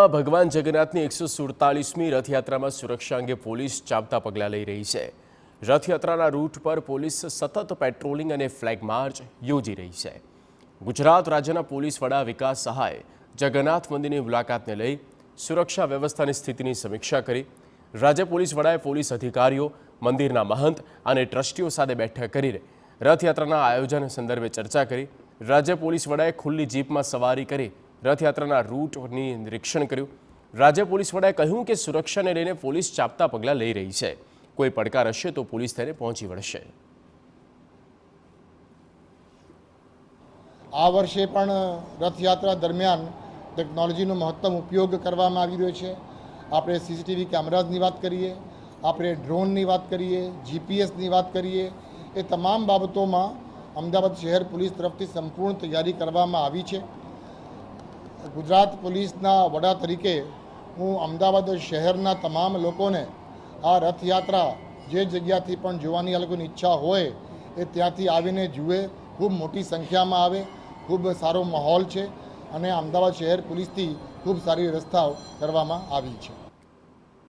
રાજ્યમાં ભગવાન જગન્નાથની 147મી રથયાત્રામાં સુરક્ષા અંગે પોલીસ ચાપતા પગલાં લઈ રહી છે। રથયાત્રાના રૂટ પર પોલીસ સતત પેટ્રોલિંગ અને ફ્લેગ માર્ચ યોજી રહી છે। ગુજરાત રાજ્યના પોલીસ વડા વિકાસ સહાયે જગન્નાથ મંદિરની મુલાકાતને લઈ સુરક્ષા વ્યવસ્થાની સ્થિતિની સમીક્ષા કરી। રાજ્ય પોલીસ વડાએ પોલીસ અધિકારીઓ, મંદિરના મહંત અને ટ્રસ્ટીઓ સાથે બેઠક કરીને રથયાત્રાના આયોજન સંદર્ભે ચર્ચા કરી। રાજ્ય પોલીસ વડાએ ખુલ્લી જીપમાં સવારી કરી રથયાત્રાના રૂટની નિરીક્ષણ કર્યું। રાજ્ય પોલીસ વડાએ કહ્યું કે સુરક્ષાને લઈને પોલીસ ચાપતા પગલાં લઈ રહી છે। કોઈ પડકાર હશે તો પોલીસ તેને પહોંચી વળશે। આ વર્ષે પણ રથયાત્રા દરમિયાન ટેકનોલોજીનો મહત્તમ ઉપયોગ કરવામાં આવી રહ્યો છે। આપણે સીસીટીવી કેમેરાઝની વાત કરીએ, આપણે ડ્રોનની વાત કરીએ, જીપીએસની વાત કરીએ, એ તમામ બાબતોમાં અમદાવાદ શહેર પોલીસ તરફથી સંપૂર્ણ તૈયારી કરવામાં આવી છે। ગુજરાત પોલીસના વડા તરીકે હું અમદાવાદ શહેરના તમામ લોકોને આ રથયાત્રા જે જગ્યાથી પણ જોવાની આ લોકોની ઈચ્છા હોય એ ત્યાંથી આવીને જુએ, ખૂબ મોટી સંખ્યામાં આવે। ખૂબ સારો માહોલ છે અને અમદાવાદ શહેર પોલીસથી ખૂબ સારી વ્યવસ્થાઓ કરવામાં આવી છે।